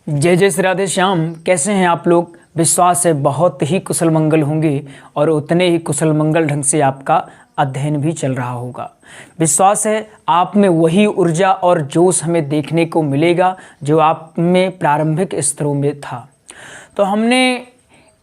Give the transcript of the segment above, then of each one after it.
जय जय श्री राधे श्याम। कैसे हैं आप लोग? विश्वास है बहुत ही कुशल मंगल होंगे और उतने ही कुशल मंगल ढंग से आपका अध्ययन भी चल रहा होगा। विश्वास है आप में वही ऊर्जा और जोश हमें देखने को मिलेगा जो आप में प्रारंभिक स्तरों में था। तो हमने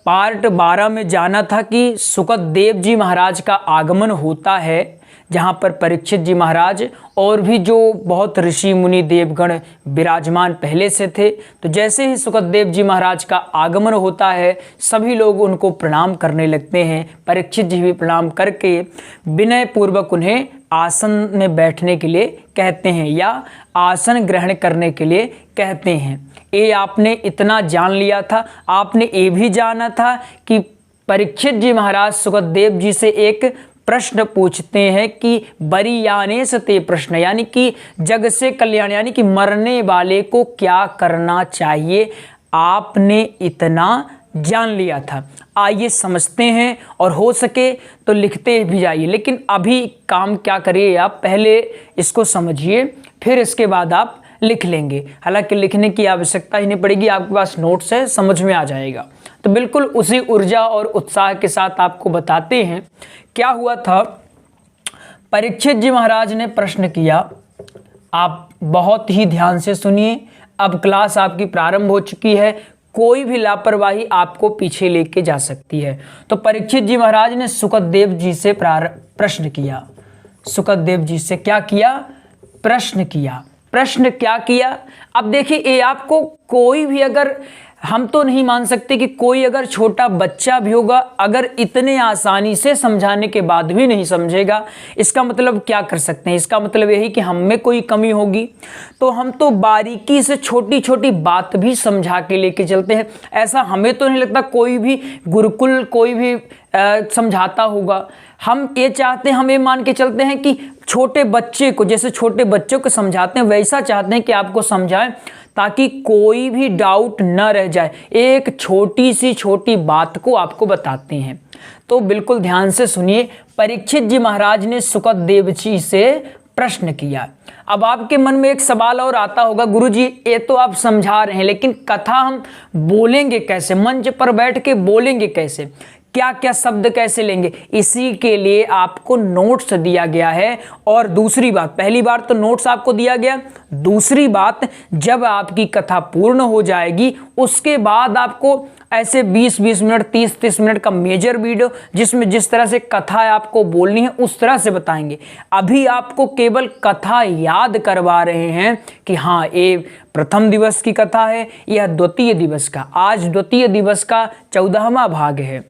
पार्ट 12 में जाना था कि सुकदेव जी महाराज का आगमन होता है, जहाँ पर परीक्षित जी महाराज और भी जो बहुत ऋषि मुनि देवगण विराजमान पहले से थे। तो जैसे ही सुकदेव जी महाराज का आगमन होता है सभी लोग उनको प्रणाम करने लगते हैं। परीक्षित जी भी प्रणाम करके विनय पूर्वक उन्हें आसन में बैठने के लिए कहते हैं या आसन ग्रहण करने के लिए कहते हैं। ये आपने इतना जान लिया था। आपने ये भी जाना था कि परीक्षित जी महाराज सुकदेव जी से एक प्रश्न पूछते हैं कि बरियाने सते प्रश्न, यानी कि जग से कल्याण, यानी कि मरने वाले को क्या करना चाहिए। आपने इतना जान लिया था। आइए समझते हैं और हो सके तो लिखते भी जाइए। लेकिन अभी काम क्या करिए, आप पहले इसको समझिए फिर इसके बाद आप लिख लेंगे। हालांकि लिखने की आवश्यकता ही नहीं पड़ेगी, आपके पास नोट्स है, समझ में आ जाएगा। तो बिल्कुल उसी ऊर्जा और उत्साह के साथ आपको बताते हैं क्या हुआ था। परीक्षित जी महाराज ने प्रश्न किया, आप बहुत ही ध्यान से सुनिए। अब क्लास आपकी प्रारंभ हो चुकी है, कोई भी लापरवाही आपको पीछे लेके जा सकती है। तो परीक्षित जी महाराज ने सुकदेव जी से प्रश्न किया। सुकदेव जी से क्या किया? प्रश्न किया। प्रश्न क्या किया? अब देखिए, ये आपको कोई भी, अगर हम तो नहीं मान सकते कि कोई अगर छोटा बच्चा भी होगा अगर इतने आसानी से समझाने के बाद भी नहीं समझेगा, इसका मतलब क्या कर सकते हैं? इसका मतलब यही कि हम में कोई कमी होगी। तो हम तो बारीकी से छोटी छोटी बात भी समझा के लेके चलते हैं। ऐसा हमें तो नहीं लगता कोई भी गुरुकुल कोई भी समझाता होगा। हम ये चाहते हैं, हम ये मान के चलते हैं कि छोटे बच्चे को, जैसे छोटे बच्चों को समझाते हैं वैसा चाहते हैं कि आपको समझाएं, ताकि कोई भी डाउट न रह जाए। एक छोटी सी छोटी बात को आपको बताते हैं। तो बिल्कुल ध्यान से सुनिए। परीक्षित जी महाराज ने सुकदेव जी से प्रश्न किया। अब आपके मन में एक सवाल और आता होगा, गुरुजी ये तो आप समझा रहे हैं लेकिन कथा हम बोलेंगे कैसे, मंच पर बैठ के बोलेंगे कैसे, क्या क्या शब्द कैसे लेंगे? इसी के लिए आपको नोट्स दिया गया है। और दूसरी बात, पहली बार तो नोट्स आपको दिया गया, दूसरी बात जब आपकी कथा पूर्ण हो जाएगी उसके बाद आपको ऐसे 20-20 मिनट 30-30 मिनट का मेजर वीडियो जिसमें जिस तरह से कथा आपको बोलनी है उस तरह से बताएंगे। अभी आपको केवल कथा याद करवा रहे हैं कि हाँ ये प्रथम दिवस की कथा है, यह द्वितीय दिवस का, आज द्वितीय दिवस का 14वां भाग है।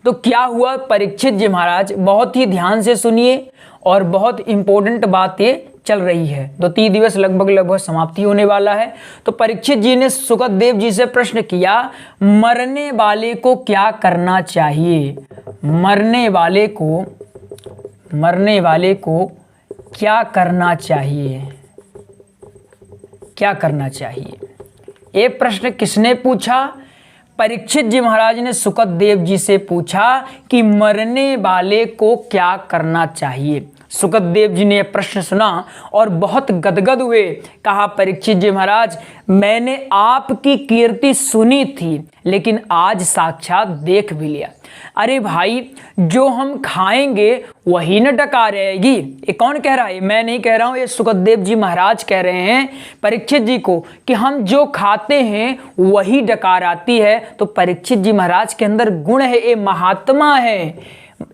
तो क्या हुआ? परीक्षित जी महाराज, बहुत ही ध्यान से सुनिए और बहुत इंपॉर्टेंट बात ये चल रही है। द्वितीय दिवस लगभग समाप्ति होने वाला है। तो परीक्षित जी ने सुकदेव जी से प्रश्न किया, मरने वाले को क्या करना चाहिए? मरने वाले को क्या करना चाहिए? क्या करना चाहिए? ये प्रश्न किसने पूछा? परीक्षित जी महाराज ने सुकदेव जी से पूछा कि मरने वाले को क्या करना चाहिए। सुकदेव जी ने यह प्रश्न सुना और बहुत गदगद हुए। कहा, परीक्षित जी महाराज मैंने आपकी कीर्ति सुनी थी लेकिन आज साक्षात देख भी लिया। अरे भाई, जो हम खाएंगे वही न डकार रहेगी। ये कौन कह रहा है? मैं नहीं कह रहा हूं, ये सुकदेव जी महाराज कह रहे हैं परीक्षित जी को कि हम जो खाते हैं वही डकार आती है। तो परीक्षित जी महाराज के अंदर गुण है, ये महात्मा है,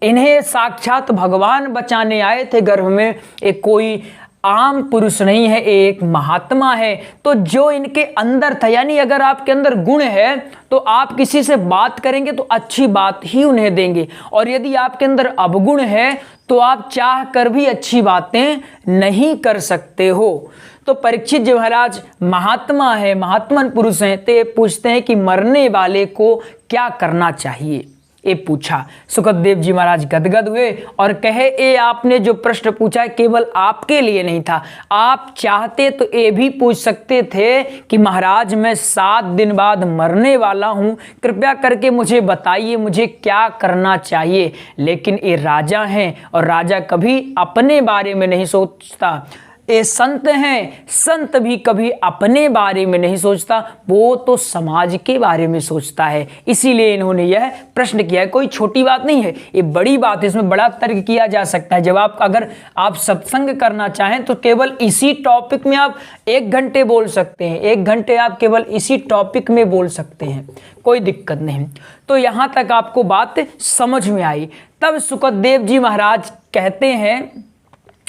इन्हें साक्षात भगवान बचाने आए थे गर्भ में। एक कोई आम पुरुष नहीं है, एक महात्मा है। तो जो इनके अंदर था, यानी अगर आपके अंदर गुण है तो आप किसी से बात करेंगे तो अच्छी बात ही उन्हें देंगे, और यदि आपके अंदर अवगुण है तो आप चाह कर भी अच्छी बातें नहीं कर सकते हो। तो परीक्षित जी महाराज महात्मा है, महात्मन पुरुष हैं, तो ये पूछते हैं कि मरने वाले को क्या करना चाहिए। ये पूछा। सुकदेव जी महाराज गदगद हुए और कहे, ये आपने जो प्रश्न पूछा केवल आपके लिए नहीं था, आप चाहते तो ये भी पूछ सकते थे कि महाराज मैं 7 दिन बाद मरने वाला हूँ, कृपया करके मुझे बताइए मुझे क्या करना चाहिए। लेकिन ये राजा हैं और राजा कभी अपने बारे में नहीं सोचता, ये संत हैं, संत भी कभी अपने बारे में नहीं सोचता, वो तो समाज के बारे में सोचता है। इसीलिए इन्होंने यह प्रश्न किया है। कोई छोटी बात नहीं है, ये बड़ी बात है, इसमें बड़ा तर्क किया जा सकता है। जब अगर आप सत्संग करना चाहें तो केवल इसी टॉपिक में आप 1 घंटे बोल सकते हैं, 1 घंटे आप केवल इसी टॉपिक में बोल सकते हैं, कोई दिक्कत नहीं। तो यहां तक आपको बात समझ में आई। तब सुखदेव जी महाराज कहते हैं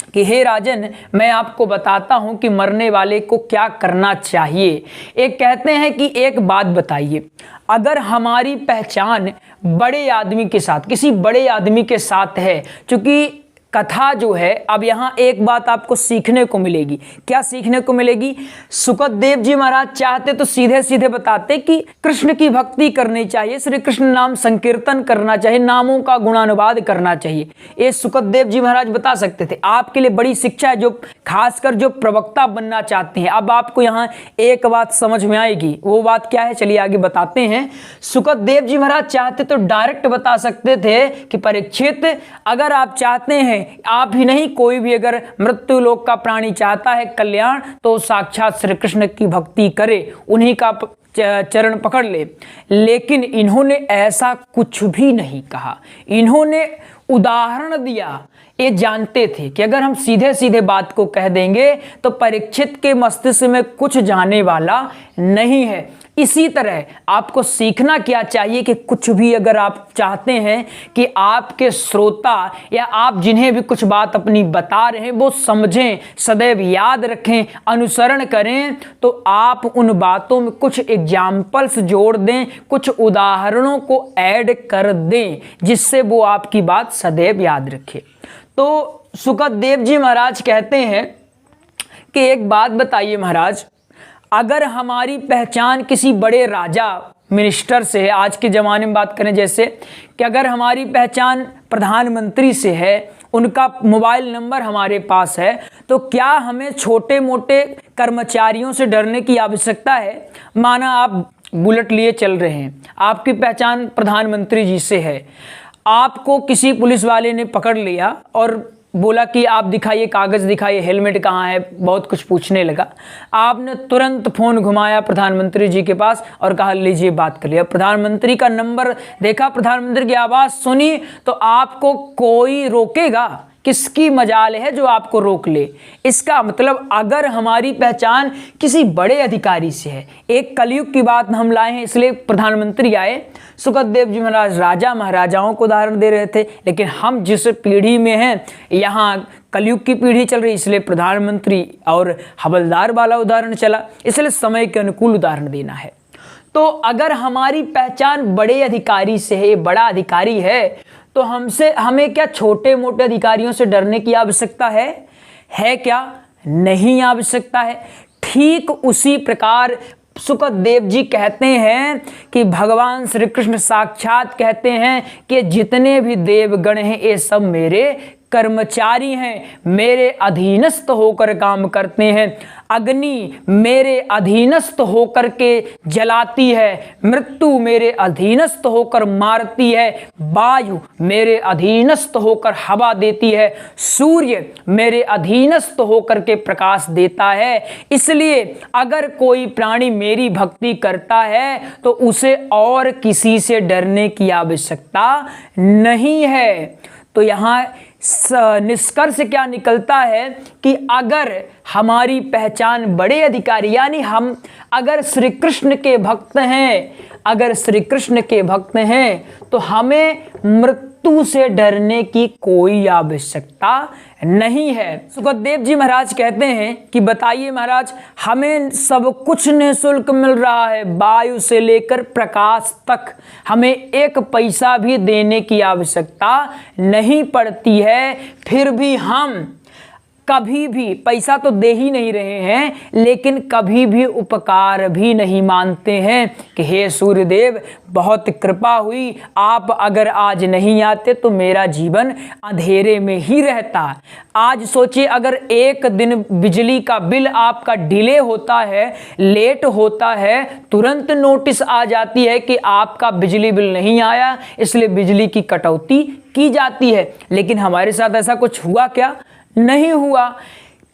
कि हे राजन, मैं आपको बताता हूं कि मरने वाले को क्या करना चाहिए। एक कहते हैं कि एक बात बताइए, अगर हमारी पहचान बड़े आदमी के साथ, किसी बड़े आदमी के साथ है, क्योंकि कथा जो है, अब यहां एक बात आपको सीखने को मिलेगी। क्या सीखने को मिलेगी? सुखदेव जी महाराज चाहते तो सीधे सीधे बताते कि कृष्ण की भक्ति करनी चाहिए, श्री कृष्ण नाम संकीर्तन करना चाहिए, नामों का गुणानुवाद करना चाहिए, ये सुखदेव जी महाराज बता सकते थे। आपके लिए बड़ी शिक्षा है, जो खासकर जो प्रवक्ता बनना चाहते हैं। अब आपको यहां एक बात समझ में आएगी, वो बात क्या है, चलिए आगे बताते हैं। सुखदेव जी महाराज चाहते तो डायरेक्ट बता सकते थे कि परीक्षित, अगर आप चाहते हैं, आप ही नहीं कोई भी अगर मृत्यु लोक का प्राणी चाहता है कल्याण, तो साक्षात श्री कृष्ण की भक्ति करे, उन्हीं का चरण पकड़ ले। लेकिन इन्होंने ऐसा कुछ भी नहीं कहा, इन्होंने उदाहरण दिया। ये जानते थे कि अगर हम सीधे सीधे बात को कह देंगे तो परीक्षित के मस्तिष्क में कुछ जाने वाला नहीं है। इसी तरह आपको सीखना क्या चाहिए कि कुछ भी अगर आप चाहते हैं कि आपके श्रोता या आप जिन्हें भी कुछ बात अपनी बता रहे हैं वो समझें, सदैव याद रखें, अनुसरण करें, तो आप उन बातों में कुछ एग्जाम्पल्स जोड़ दें, कुछ उदाहरणों को ऐड कर दें, जिससे वो आपकी बात सदैव याद रखे। तो सुखदेव जी महाराज कहते हैं कि एक बात बताइए महाराज, अगर हमारी पहचान किसी बड़े राजा मिनिस्टर से है, आज के ज़माने में बात करें जैसे कि अगर हमारी पहचान प्रधानमंत्री से है, उनका मोबाइल नंबर हमारे पास है, तो क्या हमें छोटे मोटे कर्मचारियों से डरने की आवश्यकता है? माना आप बुलेट लिए चल रहे हैं, आपकी पहचान प्रधानमंत्री जी से है, आपको किसी पुलिस वाले ने पकड़ लिया और बोला कि आप दिखाइए, कागज़ दिखाइए, हेलमेट कहाँ है, बहुत कुछ पूछने लगा। आपने तुरंत फ़ोन घुमाया प्रधानमंत्री जी के पास और कहा लीजिए बात कर लिया। प्रधानमंत्री का नंबर देखा, प्रधानमंत्री की आवाज़ सुनी, तो आपको कोई रोकेगा? किसकी मजाल है जो आपको रोक ले? इसका मतलब अगर हमारी पहचान किसी बड़े अधिकारी से है, एक कलयुग की बात हम लाए हैं इसलिए प्रधानमंत्री आए। सुखदेव जी महाराज राजा महाराजाओं को उदाहरण दे रहे थे, लेकिन हम जिस पीढ़ी में हैं, यहाँ कलयुग की पीढ़ी चल रही, इसलिए प्रधानमंत्री और हवलदार वाला उदाहरण चला, इसलिए समय के अनुकूल उदाहरण देना है। तो अगर हमारी पहचान बड़े अधिकारी से है, बड़ा अधिकारी है, तो हमें क्या छोटे मोटे अधिकारियों से डरने की आवश्यकता है क्या? नहीं आवश्यकता है। ठीक उसी प्रकार सुखदेव जी कहते हैं कि भगवान श्री कृष्ण साक्षात कहते हैं कि जितने भी देवगण हैं ये सब मेरे कर्मचारी हैं, मेरे अधीनस्थ होकर काम करते हैं। अग्नि मेरे अधीनस्थ होकर के जलाती है, मृत्यु मेरे अधीनस्थ होकर मारती है, वायु मेरे अधीनस्थ होकर हवा देती है, सूर्य मेरे अधीनस्थ होकर के प्रकाश देता है। इसलिए अगर कोई प्राणी मेरी भक्ति करता है तो उसे और किसी से डरने की आवश्यकता नहीं है। तो यहाँ निष्कर्ष क्या निकलता है कि अगर हमारी पहचान बड़े अधिकारी, यानी हम अगर श्री कृष्ण के भक्त हैं, अगर श्री कृष्ण के भक्त हैं, तो हमें मृत्यु से डरने की कोई आवश्यकता नहीं है। सुखदेव जी महाराज कहते हैं कि बताइए महाराज, हमें सब कुछ निःशुल्क मिल रहा है, वायु से लेकर प्रकाश तक, हमें एक पैसा भी देने की आवश्यकता नहीं पड़ती है, फिर भी हम कभी भी पैसा तो दे ही नहीं रहे हैं, लेकिन कभी भी उपकार भी नहीं मानते हैं कि हे सूर्यदेव बहुत कृपा हुई, आप अगर आज नहीं आते तो मेरा जीवन अंधेरे में ही रहता। आज सोचिए अगर एक दिन बिजली का बिल आपका डिले होता है, लेट होता है, तुरंत नोटिस आ जाती है कि आपका बिजली बिल नहीं आया, इसलिए बिजली की कटौती की जाती है। लेकिन हमारे साथ ऐसा कुछ हुआ क्या? नहीं हुआ।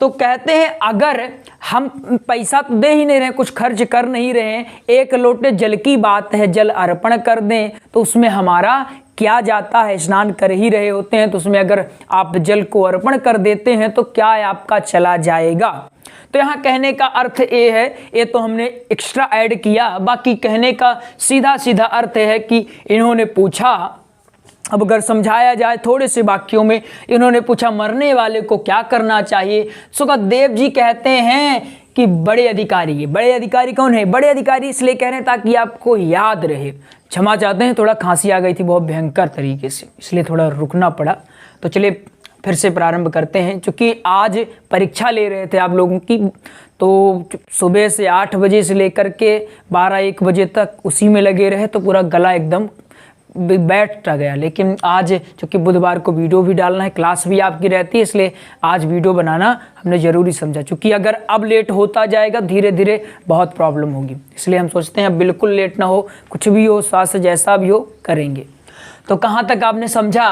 तो कहते हैं अगर हम पैसा तो दे ही नहीं रहे, कुछ खर्च कर नहीं रहे हैं, एक लोटे जल की बात है, जल अर्पण कर दें तो उसमें हमारा क्या जाता है, स्नान कर ही रहे होते हैं तो उसमें अगर आप जल को अर्पण कर देते हैं तो क्या आपका चला जाएगा। तो यहाँ कहने का अर्थ ये है, ये तो हमने एक्स्ट्रा ऐड किया, बाकी कहने का सीधा सीधा अर्थ है कि इन्होंने पूछा, अब अगर समझाया जाए थोड़े से वाक्यों में, इन्होंने पूछा मरने वाले को क्या करना चाहिए। सुखदेव जी कहते हैं कि बड़े अधिकारी, बड़े अधिकारी कौन है, बड़े अधिकारी इसलिए कह रहे हैं ताकि आपको याद रहे। क्षमा चाहते हैं, थोड़ा खांसी आ गई थी बहुत भयंकर तरीके से, इसलिए थोड़ा रुकना पड़ा। तो चलिए फिर से प्रारंभ करते हैं। चूँकि आज परीक्षा ले रहे थे आप लोगों की, तो सुबह से 8 बजे से लेकर के 12-1 बजे तक उसी में लगे रहे तो पूरा गला एकदम बैठ गया। लेकिन आज चूँकि बुधवार को वीडियो भी डालना है, क्लास भी आपकी रहती है, इसलिए आज वीडियो बनाना हमने ज़रूरी समझा। चूँकि अगर अब लेट होता जाएगा धीरे धीरे बहुत प्रॉब्लम होगी, इसलिए हम सोचते हैं अब बिल्कुल लेट ना हो, कुछ भी हो, स्वास्थ्य जैसा भी हो करेंगे। तो कहाँ तक आपने समझा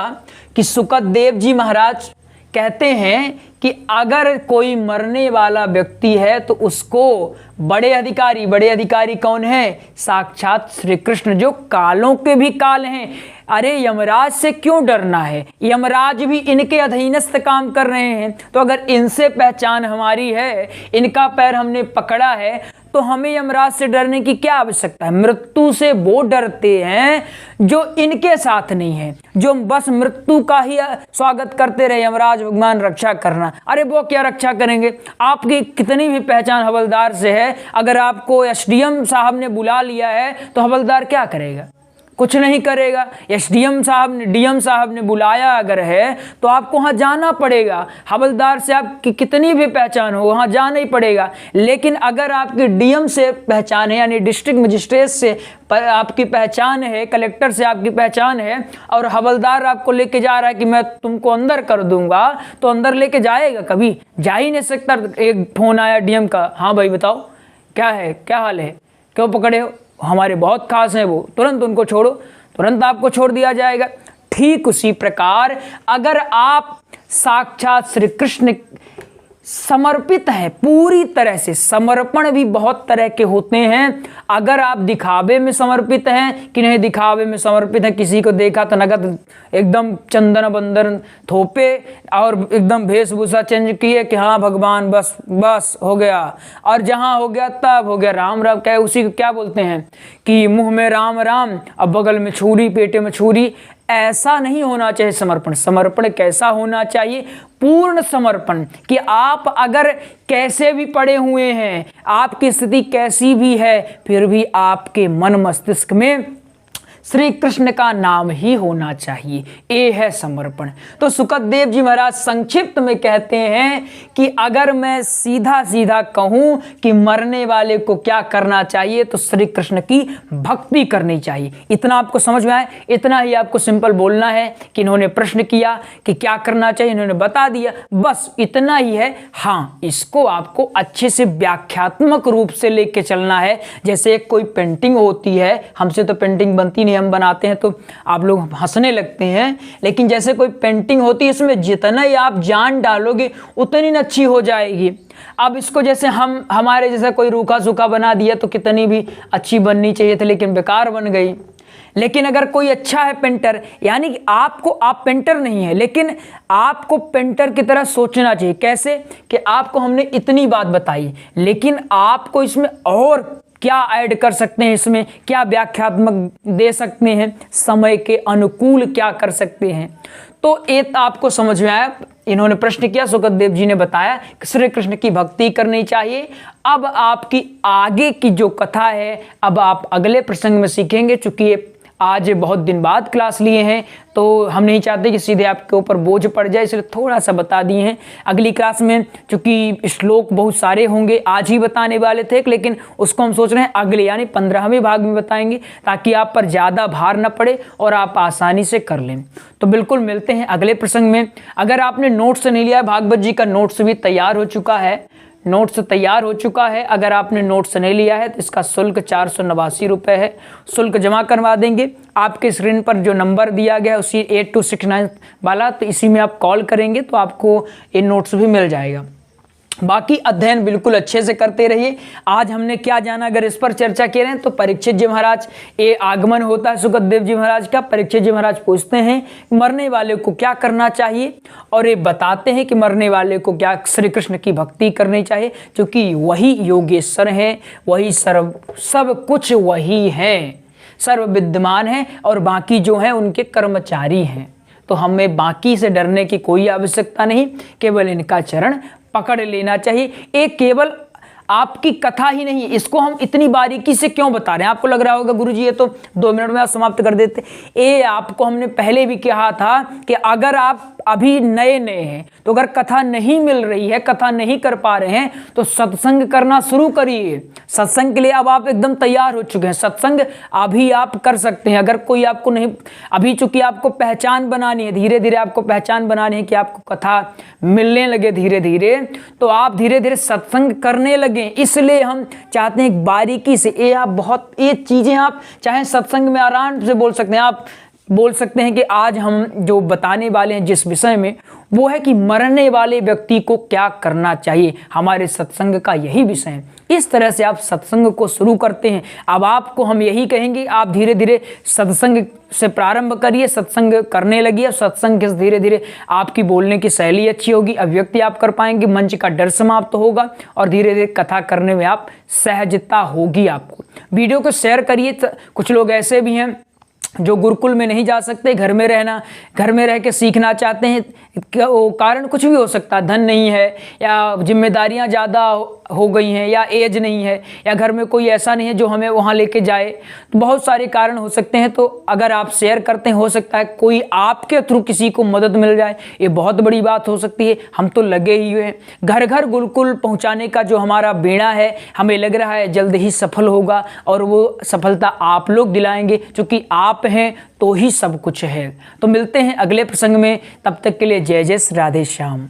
कि सुखदेव जी महाराज कहते हैं कि अगर कोई मरने वाला व्यक्ति है तो उसको बड़े अधिकारी कौन है, साक्षात श्री कृष्ण जो कालों के भी काल हैं। अरे यमराज से क्यों डरना है, यमराज भी इनके अधीनस्थ काम कर रहे हैं। तो अगर इनसे पहचान हमारी है, इनका पैर हमने पकड़ा है, तो हमें यमराज से डरने की क्या आवश्यकता है। मृत्यु से वो डरते हैं जो इनके साथ नहीं है, जो बस मृत्यु का ही स्वागत करते रहे, यमराज भगवान रक्षा करना। अरे वो क्या रक्षा करेंगे, आपकी कितनी भी पहचान हवलदार से है, अगर आपको एसडीएम साहब ने बुला लिया है तो हवलदार क्या करेगा, कुछ नहीं करेगा। एसडीएम साहब ने, डीएम साहब ने बुलाया अगर है तो आपको वहाँ जाना पड़ेगा। हवलदार से आपकी कितनी भी पहचान हो वहाँ जाना ही पड़ेगा। लेकिन अगर आपकी डीएम से पहचान है, यानी डिस्ट्रिक्ट मजिस्ट्रेट से आपकी पहचान है, कलेक्टर से आपकी पहचान है, और हवलदार आपको लेके जा रहा है कि मैं तुमको अंदर कर दूंगा, तो अंदर लेके जाएगा, कभी जा ही नहीं सकता। एक फोन आया डीएम का, हाँ भाई बताओ क्या है, क्या हाल है, क्यों पकड़े हो, हमारे बहुत खास हैं वो, तुरंत उनको छोड़ो, तुरंत आपको छोड़ दिया जाएगा। ठीक उसी प्रकार अगर आप साक्षात श्री कृष्ण समर्पित है, पूरी तरह से, समर्पण भी बहुत तरह के होते हैं। अगर आप दिखावे में समर्पित हैं कि नहीं, दिखावे में समर्पित है, किसी को देखा तो नगद एकदम चंदन बंदन थोपे और एकदम वेशभूषा चेंज किए कि हाँ भगवान बस बस हो गया, और जहाँ हो गया तब हो गया, राम राम क्या, उसी को क्या बोलते हैं कि मुंह में राम राम अब बगल में छुरी, पेटे में छुरी। ऐसा नहीं होना चाहिए समर्पण। समर्पण कैसा होना चाहिए, पूर्ण समर्पण, कि आप अगर कैसे भी पड़े हुए हैं, आपकी स्थिति कैसी भी है, फिर भी आपके मन मस्तिष्क में श्री कृष्ण का नाम ही होना चाहिए। ये है समर्पण। तो सुखदेव जी महाराज संक्षिप्त में कहते हैं कि अगर मैं सीधा सीधा कहूं कि मरने वाले को क्या करना चाहिए, तो श्री कृष्ण की भक्ति करनी चाहिए। इतना आपको समझ में आए, इतना ही आपको सिंपल बोलना है कि इन्होंने प्रश्न किया कि क्या करना चाहिए, इन्होंने बता दिया, बस इतना ही है। हाँ, इसको आपको अच्छे से व्याख्यात्मक रूप से लेके चलना है। जैसे एक कोई पेंटिंग होती है, हमसे तो पेंटिंग बनती नहीं, हम बनाते हैं तो आप लोग हंसने लगते हैं, लेकिन जैसे कोई पेंटिंग होती है, इसमें जितना ही आप जान डालोगे उतनी अच्छी हो जाएगी। अब इसको जैसे हमारे जैसा कोई रूखा सूखा बना दिया तो कितनी भी अच्छी बननी चाहिए थी, लेकिन बेकार बन गई। लेकिन अगर कोई अच्छा है पेंटर, यानी कि आप पेंटर नहीं है, लेकिन आपको पेंटर की तरह सोचना चाहिए। कैसे कि आपको हमने इतनी बात बताई, लेकिन आपको इसमें और क्या ऐड कर सकते हैं, इसमें क्या व्याख्यात्मक दे सकते हैं, समय के अनुकूल क्या कर सकते हैं। तो ये आपको समझ में आया। इन्होंने प्रश्न किया, सुखदेव जी ने बताया कि श्री कृष्ण की भक्ति करनी चाहिए। अब आपकी आगे की जो कथा है, अब आप अगले प्रसंग में सीखेंगे। चूंकि आज बहुत दिन बाद क्लास लिए हैं तो हम नहीं चाहते कि सीधे आपके ऊपर बोझ पड़ जाए, इसलिए थोड़ा सा बता दिए हैं। अगली क्लास में चूंकि श्लोक बहुत सारे होंगे, आज ही बताने वाले थे, लेकिन उसको हम सोच रहे हैं अगले यानी 15वें भाग में बताएंगे, ताकि आप पर ज़्यादा भार न पड़े और आप आसानी से कर लें। तो बिल्कुल मिलते हैं अगले प्रसंग में। अगर आपने नोट्स नहीं लिया है, भागवत जी का नोट्स भी तैयार हो चुका है, नोट्स तैयार हो चुका है। अगर आपने नोट्स नहीं लिया है तो इसका शुल्क 489 रुपये है, शुल्क जमा करवा देंगे। आपके स्क्रीन पर जो नंबर दिया गया है उसी 8269 वाला, तो इसी में आप कॉल करेंगे तो आपको ये नोट्स भी मिल जाएगा। बाकी अध्ययन बिल्कुल अच्छे से करते रहिए। आज हमने क्या जाना, अगर इस पर चर्चा कर रहे हैं तो परीक्षित जी महाराज, ये आगमन होता है सुखदेव जी महाराज का। परीक्षित जी महाराज पूछते हैं मरने वाले को क्या करना चाहिए, और ये बताते हैं कि मरने वाले को क्या श्री कृष्ण की भक्ति करनी चाहिए, क्योंकि वही योगेश्वर है, वही सब कुछ वही है, सर्व विद्यमान है, और बाकी जो है उनके कर्मचारी हैं। तो हमें बाकी से डरने की कोई आवश्यकता नहीं, केवल इनका चरण पकड़ लेना चाहिए। एक केवल आपकी कथा ही नहीं, इसको हम इतनी बारीकी से क्यों बता रहे हैं? आपको लग रहा होगा गुरुजी ये तो 2 मिनट में आप समाप्त कर देते। ये आपको हमने पहले भी कहा था कि अगर आप अभी नए हैं तो अगर कथा नहीं मिल रही है, कथा नहीं कर पा रहे हैं, तो सत्संग करना शुरू करिए। सत्संग के लिए अब आप एकदम तैयार हो चुके हैं, सत्संग अभी आप कर सकते हैं। अगर कोई आपको नहीं, अभी चूंकि आपको पहचान बनानी है, धीरे धीरे आपको पहचान बनानी है कि आपको कथा मिलने लगे धीरे धीरे, तो आप धीरे धीरे सत्संग करने लगे। इसलिए हम चाहते हैं बारीकी से ये चीजें आप चाहे सत्संग में आराम से बोल सकते हैं। आप बोल सकते हैं कि आज हम जो बताने वाले हैं जिस विषय में, वो है कि मरने वाले व्यक्ति को क्या करना चाहिए। हमारे सत्संग का यही विषय है। इस तरह से आप सत्संग को शुरू करते हैं। अब आपको हम यही कहेंगे, आप धीरे धीरे सत्संग से प्रारंभ करिए, सत्संग करने लगिए। सत्संग के धीरे धीरे आपकी बोलने की शैली अच्छी होगी, अभिव्यक्ति आप कर पाएंगे, मंच का डर समाप्त होगा, और धीरे धीरे कथा करने में आप सहजता होगी आपको। वीडियो को शेयर करिए। कुछ लोग ऐसे भी हैं जो गुरुकुल में नहीं जा सकते, घर में रह के सीखना चाहते हैं। कारण कुछ भी हो सकता है, धन नहीं है, या जिम्मेदारियां ज़्यादा हो गई हैं, या एज नहीं है, या घर में कोई ऐसा नहीं है जो हमें वहां लेके जाए। तो बहुत सारे कारण हो सकते हैं। तो अगर आप शेयर करते हैं, हो सकता है कोई आपके थ्रू किसी को मदद मिल जाए, ये बहुत बड़ी बात हो सकती है। हम तो लगे ही हुए हैं, घर घर गुरुकुल पहुंचाने का जो हमारा बेड़ा है, हमें लग रहा है जल्द ही सफल होगा, और वो सफलता आप लोग दिलाएंगे, क्योंकि आप हैं तो ही सब कुछ है। तो मिलते हैं अगले प्रसंग में, तब तक के लिए जय जय श्री राधे श्याम।